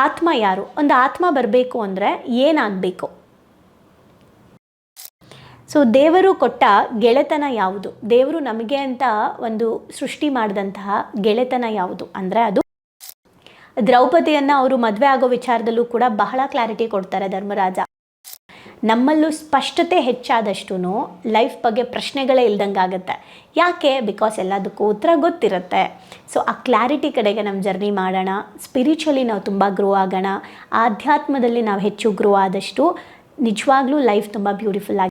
ಆತ್ಮ ಯಾರು? ಒಂದು ಆತ್ಮ ಬರಬೇಕು ಅಂದರೆ ಏನಾಗಬೇಕು? ಸೊ ದೇವರು ಕೊಟ್ಟ ಗೆಳೆತನ ಯಾವುದು? ದೇವರು ನಮಗೆ ಅಂತ ಒಂದು ಸೃಷ್ಟಿ ಮಾಡಿದಂತಹ ಗೆಳೆತನ ಯಾವುದು ಅಂದರೆ ಅದು ದ್ರೌಪದಿಯನ್ನು ಅವರು ಮದುವೆ ಆಗೋ ವಿಚಾರದಲ್ಲೂ ಕೂಡ ಬಹಳ ಕ್ಲಾರಿಟಿ ಕೊಡ್ತಾರೆ ಧರ್ಮರಾಜ. ನಮ್ಮಲ್ಲೂ ಸ್ಪಷ್ಟತೆ ಹೆಚ್ಚಾದಷ್ಟು ಲೈಫ್ ಬಗ್ಗೆ ಪ್ರಶ್ನೆಗಳೇ ಇಲ್ದಂಗಾಗತ್ತೆ. ಯಾಕೆ? ಬಿಕಾಸ್ ಎಲ್ಲದಕ್ಕೂ ಉತ್ತರ ಗೊತ್ತಿರುತ್ತೆ. ಸೊ ಆ ಕ್ಲಾರಿಟಿ ಕಡೆಗೆ ನಮ್ಮ ಜರ್ನಿ ಮಾಡೋಣ. ಸ್ಪಿರಿಚುವಲಿ ನಾವು ತುಂಬ ಗ್ರೋ ಆಗೋಣ. ಆಧ್ಯಾತ್ಮದಲ್ಲಿ ನಾವು ಹೆಚ್ಚು ಗ್ರೋ ಆದಷ್ಟು ನಿಜವಾಗ್ಲೂ ಲೈಫ್ ತುಂಬ ಬ್ಯೂಟಿಫುಲ್ ಆಗಿ.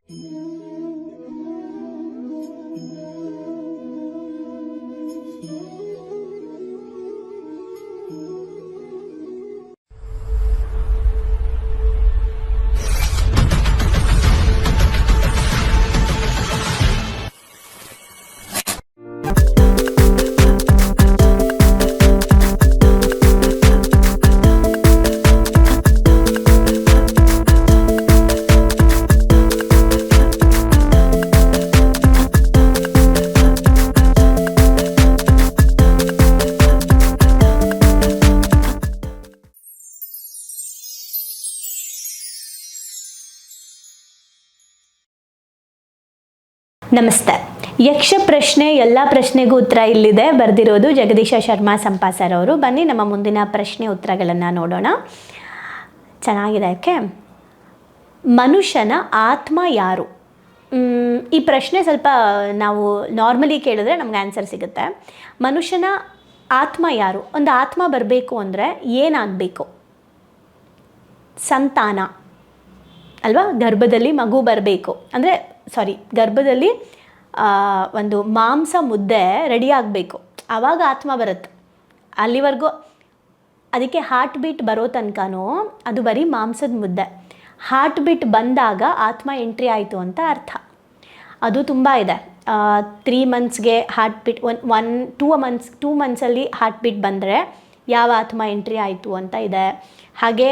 ನಮಸ್ತೆ. ಯಕ್ಷ ಪ್ರಶ್ನೆ ಎಲ್ಲ ಪ್ರಶ್ನೆಗೂ ಉತ್ತರ ಇಲ್ಲಿದೆ. ಬರೆದಿರೋದು ಜಗದೀಶ ಶರ್ಮಾ ಸಂಪಾಸರ್ ಅವರು. ಬನ್ನಿ ನಮ್ಮ ಮುಂದಿನ ಪ್ರಶ್ನೆ ಉತ್ತರಗಳನ್ನು ನೋಡೋಣ. ಚೆನ್ನಾಗಿದೆ. ಓಕೆ, ಮನುಷ್ಯನ ಆತ್ಮ ಯಾರು? ಈ ಪ್ರಶ್ನೆ ಸ್ವಲ್ಪ ನಾವು ನಾರ್ಮಲಿ ಕೇಳಿದ್ರೆ ನಮ್ಗೆ ಆನ್ಸರ್ ಸಿಗುತ್ತೆ. ಮನುಷ್ಯನ ಆತ್ಮ ಯಾರು? ಒಂದು ಆತ್ಮ ಬರಬೇಕು ಅಂದರೆ ಏನಾಗಬೇಕು? ಸಂತಾನ ಅಲ್ವಾ? ಗರ್ಭದಲ್ಲಿ ಮಗು ಬರಬೇಕು ಅಂದರೆ ಗರ್ಭದಲ್ಲಿ ಒಂದು ಮಾಂಸ ಮುದ್ದೆ ರೆಡಿ ಆಗಬೇಕು, ಆವಾಗ ಆತ್ಮ ಬರುತ್ತೆ. ಅಲ್ಲಿವರೆಗೂ ಅದಕ್ಕೆ ಹಾರ್ಟ್ ಬೀಟ್ ಬರೋ ತನಕನೂ ಅದು ಬರೀ ಮಾಂಸದ ಮುದ್ದೆ. ಹಾರ್ಟ್ ಬೀಟ್ ಬಂದಾಗ ಆತ್ಮ ಎಂಟ್ರಿ ಆಯಿತು ಅಂತ ಅರ್ಥ. ಅದು ತುಂಬ ಇದೆ. 3 ಮಂತ್ಸ್ಗೆ ಹಾರ್ಟ್ ಬೀಟ್, 2 ಮಂತ್ಸಲ್ಲಿ ಹಾರ್ಟ್ ಬೀಟ್ ಬಂದರೆ ಯಾವ ಆತ್ಮ ಎಂಟ್ರಿ ಆಯಿತು ಅಂತ ಇದೆ. ಹಾಗೆ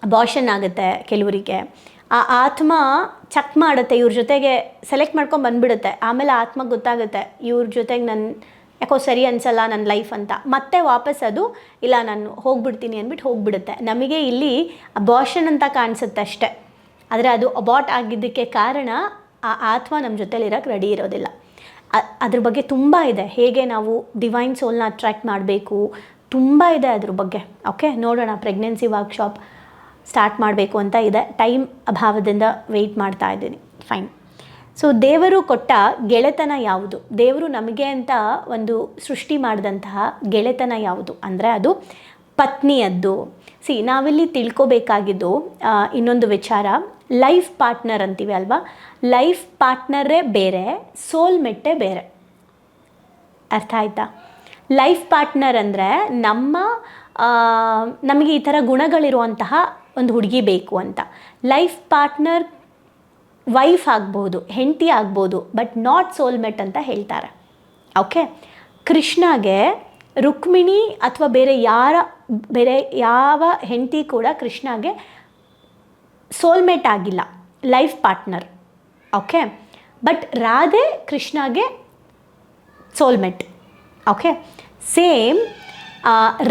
ಅಬಾರ್ಷನ್ ಆಗುತ್ತೆ ಕೆಲವರಿಗೆ. ಆ ಆತ್ಮ ಚೆಕ್ ಮಾಡುತ್ತೆ, ಇವ್ರ ಜೊತೆಗೆ ಸೆಲೆಕ್ಟ್ ಮಾಡ್ಕೊಂಡು ಬಂದುಬಿಡುತ್ತೆ. ಆಮೇಲೆ ಆತ್ಮಗೆ ಗೊತ್ತಾಗುತ್ತೆ ಇವ್ರ ಜೊತೆಗೆ ನನ್ನ ಯಾಕೋ ಸರಿ ಅನಿಸಲ್ಲ ನನ್ನ ಲೈಫ್ ಅಂತ. ಮತ್ತೆ ವಾಪಸ್ ಅದು ಇಲ್ಲ ನಾನು ಹೋಗ್ಬಿಡ್ತೀನಿ ಅಂದ್ಬಿಟ್ಟು ಹೋಗ್ಬಿಡುತ್ತೆ. ನಮಗೆ ಇಲ್ಲಿ ಅಬಾರ್ಷನ್ ಅಂತ ಕಾಣಿಸುತ್ತೆ ಅಷ್ಟೇ, ಆದರೆ ಅದು ಅಬಾರ್ಟ್ ಆಗಿದ್ದಕ್ಕೆ ಕಾರಣ ಆ ಆತ್ಮ ನಮ್ಮ ಜೊತೆಲಿ ಇರೋಕ್ಕೆ ರೆಡಿ ಇರೋದಿಲ್ಲ. ಅದ್ರ ಬಗ್ಗೆ ತುಂಬ ಇದೆ. ಹೇಗೆ ನಾವು ಡಿವೈನ್ ಸೋಲ್ನ ಅಟ್ರ್ಯಾಕ್ಟ್ ಮಾಡಬೇಕು, ತುಂಬ ಇದೆ ಅದ್ರ ಬಗ್ಗೆ. ಓಕೆ, ನೋಡೋಣ. ಪ್ರೆಗ್ನೆನ್ಸಿ ವರ್ಕ್ಶಾಪ್ ಸ್ಟಾರ್ಟ್ ಮಾಡಬೇಕು ಅಂತ ಇದೆ. ಟೈಮ್ ಅಭಾವದಿಂದ ವೆಯ್ಟ್ ಮಾಡ್ತಾ ಇದ್ದೀನಿ. ಫೈನ್. ಸೊ ದೇವರು ಕೊಟ್ಟ ಗೆಳೆತನ ಯಾವುದು? ದೇವರು ನಮಗೆ ಅಂತ ಒಂದು ಸೃಷ್ಟಿ ಮಾಡಿದಂತಹ ಗೆಳೆತನ ಯಾವುದು ಅಂದರೆ ಅದು ಪತ್ನಿಯದ್ದು. ನಾವಿಲ್ಲಿ ತಿಳ್ಕೊಬೇಕಾಗಿದ್ದು ಇನ್ನೊಂದು ವಿಚಾರ, ಲೈಫ್ ಪಾರ್ಟ್ನರ್ ಅಂತೀವಿ ಅಲ್ವಾ? ಲೈಫ್ ಪಾರ್ಟ್ನರೇ ಬೇರೆ, ಸೋಲ್ಮೆಟ್ಟೇ ಬೇರೆ. ಅರ್ಥ ಆಯ್ತಾ? ಲೈಫ್ ಪಾರ್ಟ್ನರ್ ಅಂದರೆ ನಮಗೆ ಈ ಥರ ಗುಣಗಳಿರುವಂತಹ ಒಂದು ಹುಡುಗಿ ಬೇಕು ಅಂತ. ಲೈಫ್ ಪಾರ್ಟ್ನರ್ ವೈಫ್ ಆಗ್ಬೋದು, ಹೆಂಡತಿ ಆಗ್ಬೋದು, ಬಟ್ ನಾಟ್ ಸೋಲ್ಮೇಟ್ ಅಂತ ಹೇಳ್ತಾರೆ. ಓಕೆ, ಕೃಷ್ಣಗೆ ರುಕ್ಮಿಣಿ ಅಥವಾ ಬೇರೆ ಯಾವ ಹೆಂಡತಿ ಕೂಡ ಕೃಷ್ಣಗೆ ಸೋಲ್ಮೇಟ್ ಆಗಿಲ್ಲ, life partner. Okay, but Radhe ಕೃಷ್ಣಗೆ ಸೋಲ್ಮೇಟ್. ಓಕೆ, ಸೇಮ್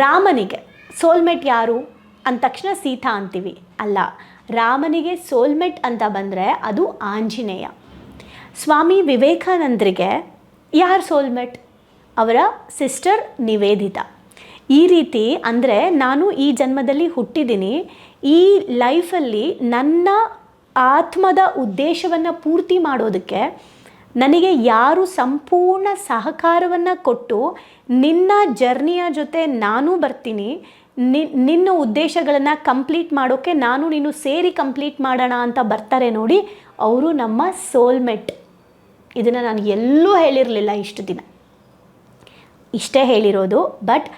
ರಾಮನಿಗೆ ಸೋಲ್ಮೇಟ್ ಯಾರು ಅಂದ ತಕ್ಷಣ ಸೀತಾ ಅಂತೀವಿ. ಅಲ್ಲ, ರಾಮನಿಗೆ ಸೋಲ್ಮೇಟ್ ಅಂತ ಬಂದರೆ ಅದು ಆಂಜನೇಯ. ಸ್ವಾಮಿ ವಿವೇಕಾನಂದರಿಗೆ ಯಾರು ಸೋಲ್ಮೇಟ್? ಅವರ ಸಿಸ್ಟರ್ ನಿವೇದಿತಾ. ಈ ರೀತಿ ಅಂದರೆ ನಾನು ಈ ಜನ್ಮದಲ್ಲಿ ಹುಟ್ಟಿದ್ದೀನಿ, ಈ ಲೈಫಲ್ಲಿ ನನ್ನ ಆತ್ಮದ ಉದ್ದೇಶವನ್ನು ಪೂರ್ತಿ ಮಾಡೋದಕ್ಕೆ ನನಗೆ ಯಾರು ಸಂಪೂರ್ಣ ಸಹಕಾರವನ್ನು ಕೊಟ್ಟು ನಿನ್ನ ಜರ್ನಿಯ ಜೊತೆ ನಾನು ಬರ್ತೀನಿ, ನಿನ್ನ ಉದ್ದೇಶಗಳನ್ನು ಕಂಪ್ಲೀಟ್ ಮಾಡೋಕ್ಕೆ ನಾನು ನೀನು ಸೇರಿ ಕಂಪ್ಲೀಟ್ ಮಾಡೋಣ ಅಂತ ಬರ್ತಾರೆ ನೋಡಿ, ಅವರು ನಮ್ಮ ಸೋಲ್ಮೇಟ್. ಇದನ್ನು ನಾನು ಎಲ್ಲೂ ಹೇಳಿರಲಿಲ್ಲ ಇಷ್ಟು ದಿನ, ಇಷ್ಟೇ ಹೇಳಿರೋದು. ಬಟ್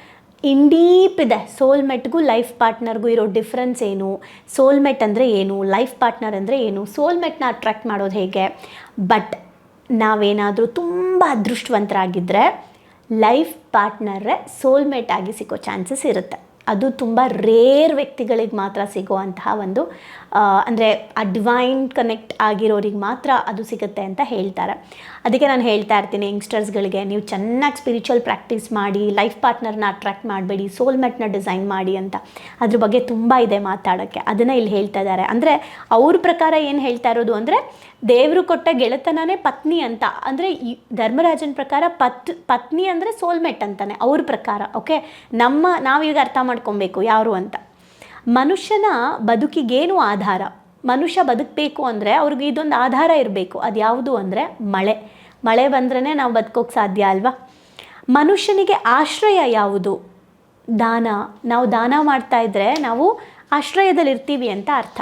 ಇಂಡೀಪ್ ಇದೆ. ಸೋಲ್ಮೇಟ್ಗೂ ಲೈಫ್ ಪಾರ್ಟ್ನರ್ಗೂ ಇರೋ ಡಿಫ್ರೆನ್ಸ್ ಏನು, ಸೋಲ್ಮೇಟ್ ಅಂದರೆ ಏನು, ಲೈಫ್ ಪಾರ್ಟ್ನರ್ ಅಂದರೆ ಏನು, ಸೋಲ್ಮೇಟ್ನ ಅಟ್ರ್ಯಾಕ್ಟ್ ಮಾಡೋದು ಹೇಗೆ. ಬಟ್ ನಾವೇನಾದರೂ ತುಂಬ ಅದೃಷ್ಟವಂತರಾಗಿದ್ದರೆ ಲೈಫ್ ಪಾರ್ಟ್ನರೇ ಸೋಲ್ಮೇಟ್ ಆಗಿ ಸಿಕ್ಕೋ ಚಾನ್ಸಸ್ ಇರುತ್ತೆ. ಅದು ತುಂಬ ರೇರ್ ವ್ಯಕ್ತಿಗಳಿಗೆ ಮಾತ್ರ ಸಿಗುವಂತಹ ಒಂದು ಅಂದರೆ ಆ ಡಿವೈನ್ ಕನೆಕ್ಟ್ ಆಗಿರೋರಿಗೆ ಮಾತ್ರ ಅದು ಸಿಗುತ್ತೆ ಅಂತ ಹೇಳ್ತಾರೆ. ಅದಕ್ಕೆ ನಾನು ಹೇಳ್ತಾ ಇರ್ತೀನಿ ಯಂಗ್ಸ್ಟರ್ಸ್ಗಳಿಗೆ, ನೀವು ಚೆನ್ನಾಗಿ ಸ್ಪಿರಿಚುವಲ್ ಪ್ರಾಕ್ಟೀಸ್ ಮಾಡಿ, ಲೈಫ್ ಪಾರ್ಟ್ನರ್ನ ಅಟ್ರಾಕ್ಟ್ ಮಾಡಬೇಡಿ, ಸೋಲ್ಮೇಟ್ನ ಡಿಸೈನ್ ಮಾಡಿ ಅಂತ. ಅದ್ರ ಬಗ್ಗೆ ತುಂಬ ಇದೆ ಮಾತಾಡೋಕ್ಕೆ. ಅದನ್ನು ಇಲ್ಲಿ ಹೇಳ್ತಾ ಇದ್ದಾರೆ. ಅಂದರೆ ಅವ್ರ ಪ್ರಕಾರ ಏನು ಹೇಳ್ತಾ ಇರೋದು ಅಂದರೆ, ದೇವರು ಕೊಟ್ಟ ಗೆಳೆತನನೇ ಪತ್ನಿ ಅಂತ. ಅಂದರೆ ಧರ್ಮರಾಜನ ಪ್ರಕಾರ ಪತ್ನಿ ಅಂದರೆ ಸೋಲ್ಮೇಟ್ ಅಂತಾನೆ ಅವ್ರ ಪ್ರಕಾರ. ಓಕೆ, ನಾವೀಗ ಅರ್ಥ ಮಾಡ್ಕೊಬೇಕು ಯಾರು ಅಂತ. ಮನುಷ್ಯನ ಬದುಕಿಗೇನು ಆಧಾರ? ಮನುಷ್ಯ ಬದುಕಬೇಕು ಅಂದರೆ ಅವ್ರಿಗೆ ಇದೊಂದು ಆಧಾರ ಇರಬೇಕು. ಅದು ಯಾವುದು ಅಂದರೆ ಮಳೆ ಬಂದ್ರೇ ನಾವು ಬದುಕೋಕ್ಕೆ ಸಾಧ್ಯ ಅಲ್ವಾ. ಮನುಷ್ಯನಿಗೆ ಆಶ್ರಯ ಯಾವುದು? ದಾನ. ನಾವು ದಾನ ಮಾಡ್ತಾ ಇದ್ದರೆ ನಾವು ಆಶ್ರಯದಲ್ಲಿರ್ತೀವಿ ಅಂತ ಅರ್ಥ.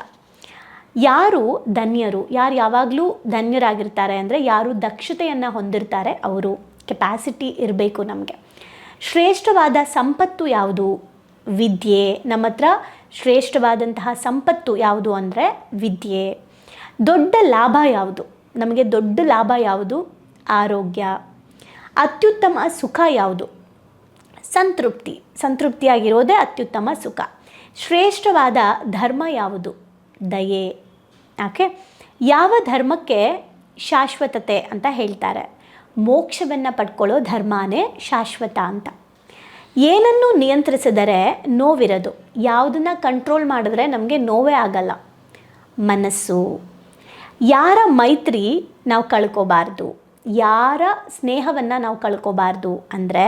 ಯಾರು ಧನ್ಯರು? ಯಾರು ಯಾವಾಗಲೂ ಧನ್ಯರಾಗಿರ್ತಾರೆ ಅಂದರೆ ಯಾರು ದಕ್ಷತೆಯನ್ನು ಹೊಂದಿರ್ತಾರೆ ಅವರು. ಕೆಪ್ಯಾಸಿಟಿ ಇರಬೇಕು ನಮಗೆ. ಶ್ರೇಷ್ಠವಾದ ಸಂಪತ್ತು ಯಾವುದು? ವಿದ್ಯೆ. ನಮ್ಮ ಹತ್ರ ಶ್ರೇಷ್ಠವಾದಂತಹ ಸಂಪತ್ತು ಯಾವುದು ಅಂದರೆ ವಿದ್ಯೆ. ದೊಡ್ಡ ಲಾಭ ಯಾವುದು? ನಮಗೆ ದೊಡ್ಡ ಲಾಭ ಯಾವುದು? ಆರೋಗ್ಯ. ಅತ್ಯುತ್ತಮ ಸುಖ ಯಾವುದು? ಸಂತೃಪ್ತಿಯಾಗಿರೋದೇ ಅತ್ಯುತ್ತಮ ಸುಖ. ಶ್ರೇಷ್ಠವಾದ ಧರ್ಮ ಯಾವುದು? ದಯೆ. ಓಕೆ, ಯಾವ ಧರ್ಮಕ್ಕೆ ಶಾಶ್ವತತೆ ಅಂತ ಹೇಳ್ತಾರೆ? ಮೋಕ್ಷವನ್ನು ಪಡ್ಕೊಳ್ಳೋ ಧರ್ಮನೇ ಶಾಶ್ವತ ಅಂತ. ಏನನ್ನು ನಿಯಂತ್ರಿಸಿದರೆ ನೋವಿರೋದು? ಯಾವುದನ್ನು ಕಂಟ್ರೋಲ್ ಮಾಡಿದ್ರೆ ನಮಗೆ ನೋವೇ ಆಗಲ್ಲ? ಮನಸ್ಸು. ಯಾರ ಮೈತ್ರಿ ನಾವು ಕಳ್ಕೋಬಾರ್ದು? ಯಾರ ಸ್ನೇಹವನ್ನು ನಾವು ಕಳ್ಕೋಬಾರ್ದು ಅಂದರೆ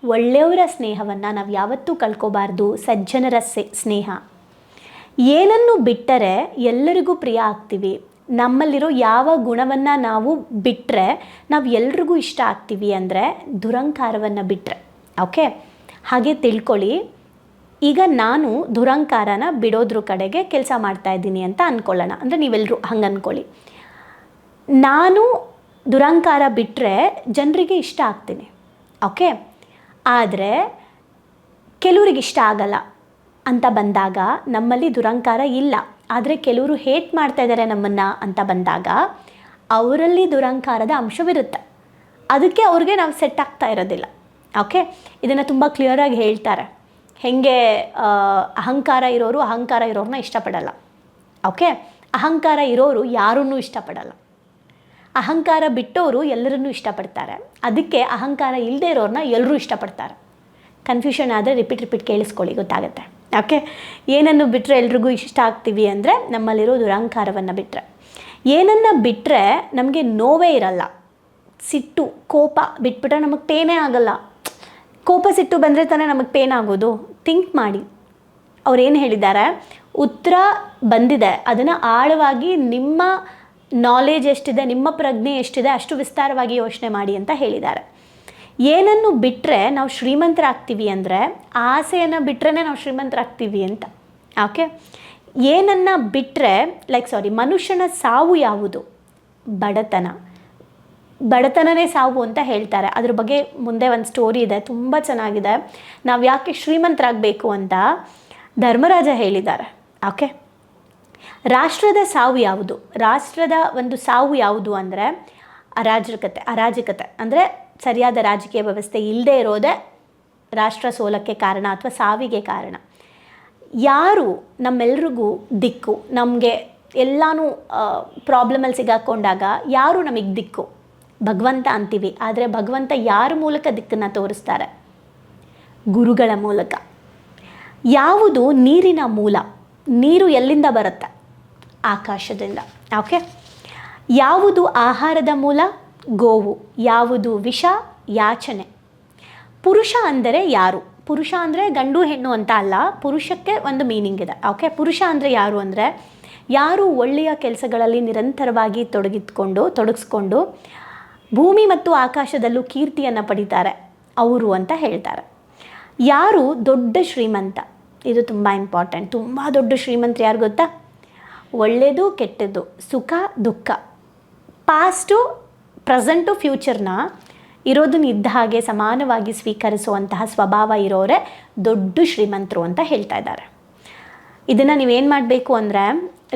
ಒಳ್ಳೆಯವರ ಸ್ನೇಹವನ್ನು ನಾವು ಯಾವತ್ತೂ ಕಳ್ಕೋಬಾರ್ದು. ಸಜ್ಜನರ ಸ್ನೇಹ. ಏನನ್ನು ಬಿಟ್ಟರೆ ಎಲ್ಲರಿಗೂ ಪ್ರಿಯ ಆಗ್ತೀವಿ? ನಮ್ಮಲ್ಲಿರೋ ಯಾವ ಗುಣವನ್ನು ನಾವು ಬಿಟ್ಟರೆ ನಾವು ಎಲ್ರಿಗೂ ಇಷ್ಟ ಆಗ್ತೀವಿ ಅಂದರೆ ದುರಂಕಾರವನ್ನು ಬಿಟ್ಟರೆ. ಓಕೆ, ಹಾಗೆ ತಿಳ್ಕೊಳ್ಳಿ. ಈಗ ನಾನು ದುರಂಕಾರನ ಬಿಡೋದ್ರ ಕಡೆಗೆ ಕೆಲಸ ಮಾಡ್ತಾಯಿದ್ದೀನಿ ಅಂತ ಅಂದ್ಕೊಳ್ಳೋಣ. ಅಂದರೆ ನೀವೆಲ್ಲರೂ ಹಂಗೆ ಅಂದ್ಕೊಳ್ಳಿ. ನಾನು ದುರಂಕಾರ ಬಿಟ್ಟರೆ ಜನರಿಗೆ ಇಷ್ಟ ಆಗ್ತೀನಿ. ಓಕೆ, ಆದರೆ ಕೆಲವ್ರಿಗೆ ಇಷ್ಟ ಆಗಲ್ಲ ಅಂತ ಬಂದಾಗ ನಮ್ಮಲ್ಲಿ ದುರಂಕಾರ ಇಲ್ಲ. ಆದರೆ ಕೆಲವರು ಹೇಟ್ ಮಾಡ್ತಾ ಇದ್ದಾರೆ ನಮ್ಮನ್ನು ಅಂತ ಬಂದಾಗ ಅವರಲ್ಲಿ ದುರಂಕಾರದ ಅಂಶವಿರುತ್ತೆ. ಅದಕ್ಕೆ ಅವ್ರಿಗೆ ನಾವು ಸೆಟ್ ಆಗ್ತಾ ಇರೋದಿಲ್ಲ. ಓಕೆ, ಇದನ್ನು ತುಂಬ ಕ್ಲಿಯರಾಗಿ ಹೇಳ್ತಾರೆ. ಹೇಗೆ ಅಹಂಕಾರ ಇರೋರನ್ನ ಇಷ್ಟಪಡಲ್ಲ. ಓಕೆ, ಅಹಂಕಾರ ಇರೋರು ಯಾರನ್ನೂ ಇಷ್ಟಪಡಲ್ಲ. ಅಹಂಕಾರ ಬಿಟ್ಟವರು ಎಲ್ಲರನ್ನೂ ಇಷ್ಟಪಡ್ತಾರೆ. ಅದಕ್ಕೆ ಅಹಂಕಾರ ಇಲ್ಲದೆ ಇರೋರನ್ನ ಎಲ್ಲರೂ ಇಷ್ಟಪಡ್ತಾರೆ. ಕನ್ಫ್ಯೂಷನ್ ಆದರೆ ರಿಪೀಟ್ ಕೇಳಿಸ್ಕೊಳ್ಳಿ, ಗೊತ್ತಾಗುತ್ತೆ. ಓಕೆ, ಏನನ್ನು ಬಿಟ್ಟರೆ ಎಲ್ರಿಗೂ ಇಷ್ಟ ಆಗ್ತೀವಿ ಅಂದರೆ ನಮ್ಮಲ್ಲಿರೋ ದುರಹಂಕಾರವನ್ನು ಬಿಟ್ಟರೆ. ಏನನ್ನು ಬಿಟ್ಟರೆ ನಮಗೆ ನೋವೇ ಇರಲ್ಲ? ಸಿಟ್ಟು, ಕೋಪ ಬಿಟ್ಬಿಟ್ರೆ ನಮಗೆ ಪೇನೇ ಆಗಲ್ಲ. ಕೋಪ ಸಿಟ್ಟು ಬಂದರೆ ತಾನೇ ನಮಗೆ ಪೇನ್ ಆಗೋದು. ಥಿಂಕ್ ಮಾಡಿ, ಅವ್ರೇನು ಹೇಳಿದ್ದಾರೆ, ಉತ್ತರ ಬಂದಿದೆ, ಅದನ್ನು ಆಳವಾಗಿ ನಿಮ್ಮ ನಾಲೆಜ್ ಎಷ್ಟಿದೆ, ನಿಮ್ಮ ಪ್ರಜ್ಞೆ ಎಷ್ಟಿದೆ ಅಷ್ಟು ವಿಸ್ತಾರವಾಗಿ ಯೋಚನೆ ಮಾಡಿ ಅಂತ ಹೇಳಿದ್ದಾರೆ. ಏನನ್ನು ಬಿಟ್ಟರೆ ನಾವು ಶ್ರೀಮಂತರಾಗ್ತೀವಿ ಅಂದರೆ ಆಸೆಯನ್ನು ಬಿಟ್ಟರೆ ನಾವು ಶ್ರೀಮಂತರಾಗ್ತೀವಿ ಅಂತ. ಓಕೆ, ಏನನ್ನು ಬಿಟ್ಟರೆ ಮನುಷ್ಯನ ಸಾವು ಯಾವುದು? ಬಡತನನೇ ಸಾವು ಅಂತ ಹೇಳ್ತಾರೆ. ಅದ್ರ ಬಗ್ಗೆ ಮುಂದೆ ಒಂದು ಸ್ಟೋರಿ ಇದೆ, ತುಂಬ ಚೆನ್ನಾಗಿದೆ. ನಾವು ಯಾಕೆ ಶ್ರೀಮಂತರಾಗಬೇಕು ಅಂತ ಧರ್ಮರಾಜ ಹೇಳಿದ್ದಾರೆ. ಓಕೆ, ರಾಷ್ಟ್ರದ ಸಾವು ಯಾವುದು? ರಾಷ್ಟ್ರದ ಒಂದು ಸಾವು ಯಾವುದು ಅಂದರೆ ಅರಾಜಕತೆ ಅಂದರೆ ಸರಿಯಾದ ರಾಜಕೀಯ ವ್ಯವಸ್ಥೆ ಇಲ್ಲದೆ ಇರೋದೇ ರಾಷ್ಟ್ರ ಸೋಲಕ್ಕೆ ಕಾರಣ ಅಥವಾ ಸಾವಿಗೆ ಕಾರಣ. ಯಾರು ನಮ್ಮೆಲ್ರಿಗೂ ದಿಕ್ಕು? ನಮಗೆ ಎಲ್ಲನೂ ಪ್ರಾಬ್ಲಮಲ್ಲಿ ಸಿಗಾಕೊಂಡಾಗ ಯಾರು ನಮಗೆ ದಿಕ್ಕು? ಭಗವಂತ ಅಂತೀವಿ, ಆದರೆ ಭಗವಂತ ಯಾರ ಮೂಲಕ ದಿಕ್ಕನ್ನು ತೋರಿಸ್ತಾರೆ? ಗುರುಗಳ ಮೂಲಕ. ಯಾವುದು ನೀರಿನ ಮೂಲ? ನೀರು ಎಲ್ಲಿಂದ ಬರುತ್ತೆ? ಆಕಾಶದಿಂದ. ಓಕೆ, ಯಾವುದು ಆಹಾರದ ಮೂಲ? ಗೋವು. ಯಾವುದು ವಿಷ? ಯಾಚನೆ. ಪುರುಷ ಅಂದರೆ ಯಾರು? ಪುರುಷ ಅಂದರೆ ಗಂಡು ಹೆಣ್ಣು ಅಂತ ಅಲ್ಲ, ಪುರುಷಕ್ಕೆ ಒಂದು ಮೀನಿಂಗ್ ಇದೆ. ಓಕೆ, ಪುರುಷ ಅಂದರೆ ಯಾರು ಅಂದರೆ ಯಾರು ಒಳ್ಳೆಯ ಕೆಲಸಗಳಲ್ಲಿ ನಿರಂತರವಾಗಿ ತೊಡಗಿಸ್ಕೊಂಡು ಭೂಮಿ ಮತ್ತು ಆಕಾಶದಲ್ಲೂ ಕೀರ್ತಿಯನ್ನು ಪಡಿತಾರೆ ಅವರು ಅಂತ ಹೇಳ್ತಾರೆ. ಯಾರು ದೊಡ್ಡ ಶ್ರೀಮಂತ? ಇದು ತುಂಬ ಇಂಪಾರ್ಟೆಂಟ್. ತುಂಬ ದೊಡ್ಡ ಶ್ರೀಮಂತರು ಯಾರು ಗೊತ್ತಾ? ಒಳ್ಳೆಯದು ಕೆಟ್ಟದ್ದು, ಸುಖ ದುಃಖ, ಪಾಸ್ಟು ಪ್ರೆಸೆಂಟು ಫ್ಯೂಚರ್ನ ಇರೋದನ್ನ ಇದ್ದ ಹಾಗೆ ಸಮಾನವಾಗಿ ಸ್ವೀಕರಿಸುವಂತಹ ಸ್ವಭಾವ ಇರೋರೆ ದೊಡ್ಡ ಶ್ರೀಮಂತರು ಅಂತ ಹೇಳ್ತಾ ಇದ್ದಾರೆ. ಇದನ್ನು ನೀವೇನು ಮಾಡಬೇಕು ಅಂದರೆ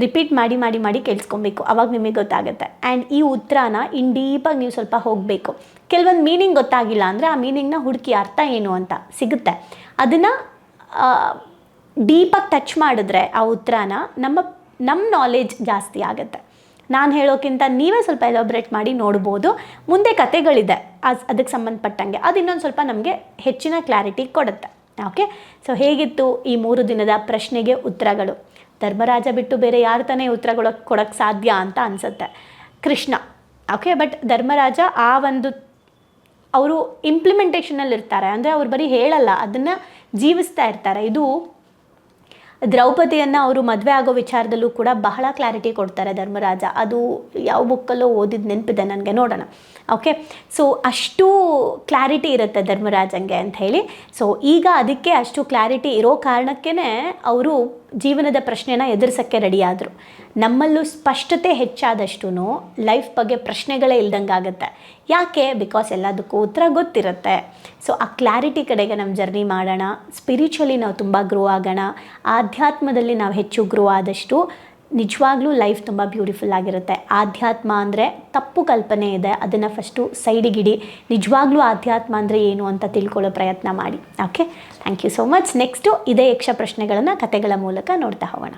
ರಿಪೀಟ್ ಮಾಡಿ ಕೇಳಿಸ್ಕೊಬೇಕು, ಅವಾಗ ನಿಮಗೆ ಗೊತ್ತಾಗುತ್ತೆ. ಆ್ಯಂಡ್ ಈ ಉತ್ತರನ ಇನ್ ಡೀಪಾಗಿ ನೀವು ಸ್ವಲ್ಪ ಹೋಗಬೇಕು. ಕೆಲವೊಂದು ಮೀನಿಂಗ್ ಗೊತ್ತಾಗಿಲ್ಲ ಅಂದರೆ ಆ ಮೀನಿಂಗ್ನ ಹುಡುಕಿ ಅರ್ಥ ಏನು ಅಂತ ಸಿಗುತ್ತೆ. ಅದನ್ನು ಡೀಪಾಗಿ ಟಚ್ ಮಾಡಿದ್ರೆ ಆ ಉತ್ತರನ ನಮ್ಮ ನಾಲೆಜ್ ಜಾಸ್ತಿ ಆಗುತ್ತೆ. ನಾನು ಹೇಳೋಕ್ಕಿಂತ ನೀವೇ ಸ್ವಲ್ಪ ಎಲಾಬ್ರೇಟ್ ಮಾಡಿ ನೋಡ್ಬೋದು. ಮುಂದೆ ಕತೆಗಳಿದೆ ಅದಕ್ಕೆ ಸಂಬಂಧಪಟ್ಟಂಗೆ, ಅದು ಇನ್ನೊಂದು ಸ್ವಲ್ಪ ನಮಗೆ ಹೆಚ್ಚಿನ ಕ್ಲಾರಿಟಿ ಕೊಡುತ್ತೆ. ಓಕೆ, ಸೊ ಹೇಗಿತ್ತು ಈ 3 ದಿನದ ಪ್ರಶ್ನೆಗೆ ಉತ್ತರಗಳು? ಧರ್ಮರಾಜ ಬಿಟ್ಟು ಬೇರೆ ಯಾರು ತಾನೇ ಉತ್ತರಗಳು ಕೊಡೋಕ್ಕೆ ಸಾಧ್ಯ ಅಂತ ಅನಿಸುತ್ತೆ. ಕೃಷ್ಣ. ಓಕೆ, ಬಟ್ ಧರ್ಮರಾಜ ಆ ಒಂದು ಅವರು ಇಂಪ್ಲಿಮೆಂಟೇಷನಲ್ಲಿ ಇರ್ತಾರೆ, ಅಂದರೆ ಅವ್ರು ಬರೀ ಹೇಳಲ್ಲ, ಅದನ್ನು ಜೀವಿಸ್ತಾ ಇರ್ತಾರೆ. ಇದು ದ್ರೌಪದಿಯನ್ನು ಅವರು ಮದುವೆ ಆಗೋ ವಿಚಾರದಲ್ಲೂ ಕೂಡ ಬಹಳ ಕ್ಲಾರಿಟಿ ಕೊಡ್ತಾರೆ ಧರ್ಮರಾಜ. ಅದು ಯಾವ ಬುಕ್ಕಲ್ಲೋ ಓದಿದ ನೆನಪಿದೆ ನನಗೆ, ನೋಡೋಣ. ಓಕೆ, ಸೊ ಅಷ್ಟು ಕ್ಲಾರಿಟಿ ಇರುತ್ತೆ ಧರ್ಮರಾಜಂಗೆ ಅಂತ ಹೇಳಿ. ಸೊ ಈಗ ಅದಕ್ಕೆ ಅಷ್ಟು ಕ್ಲಾರಿಟಿ ಇರೋ ಕಾರಣಕ್ಕೇ ಅವರು ಜೀವನದ ಪ್ರಶ್ನೆನ ಎದುರಿಸೋಕ್ಕೆ ರೆಡಿಯಾದರು. ನಮ್ಮಲ್ಲೂ ಸ್ಪಷ್ಟತೆ ಹೆಚ್ಚಾದಷ್ಟು ಲೈಫ್ ಬಗ್ಗೆ ಪ್ರಶ್ನೆಗಳೇ ಇಲ್ದಂಗೆ ಆಗುತ್ತೆ. ಯಾಕೆ? ಬಿಕಾಸ್ ಎಲ್ಲದಕ್ಕೂ ಉತ್ತರ ಗೊತ್ತಿರುತ್ತೆ. ಸೊ ಆ ಕ್ಲಾರಿಟಿ ಕಡೆಗೆ ನಮ್ಮ ಜರ್ನಿ ಮಾಡೋಣ. ಸ್ಪಿರಿಚುವಲಿ ನಾವು ತುಂಬ ಗ್ರೋ ಆಗೋಣ. ಆಧ್ಯಾತ್ಮದಲ್ಲಿ ನಾವು ಹೆಚ್ಚು ಗ್ರೋ ಆದಷ್ಟು ನಿಜವಾಗ್ಲೂ ಲೈಫ್ ತುಂಬ ಬ್ಯೂಟಿಫುಲ್ ಆಗಿರುತ್ತೆ. ಆಧ್ಯಾತ್ಮ ಅಂದರೆ ತಪ್ಪು ಕಲ್ಪನೆ ಇದೆ, ಅದನ್ನು ಫಸ್ಟು ಸೈಡಿಗಿಡಿ. ನಿಜವಾಗ್ಲೂ ಆಧ್ಯಾತ್ಮ ಅಂದರೆ ಏನು ಅಂತ ತಿಳ್ಕೊಳ್ಳೋ ಪ್ರಯತ್ನ ಮಾಡಿ. Okay, thank you so much. Next ಇದೇ ಯಕ್ಷ ಪ್ರಶ್ನೆಗಳನ್ನು ಕತೆಗಳ ಮೂಲಕ ನೋಡ್ತಾ ಹೋಗೋಣ.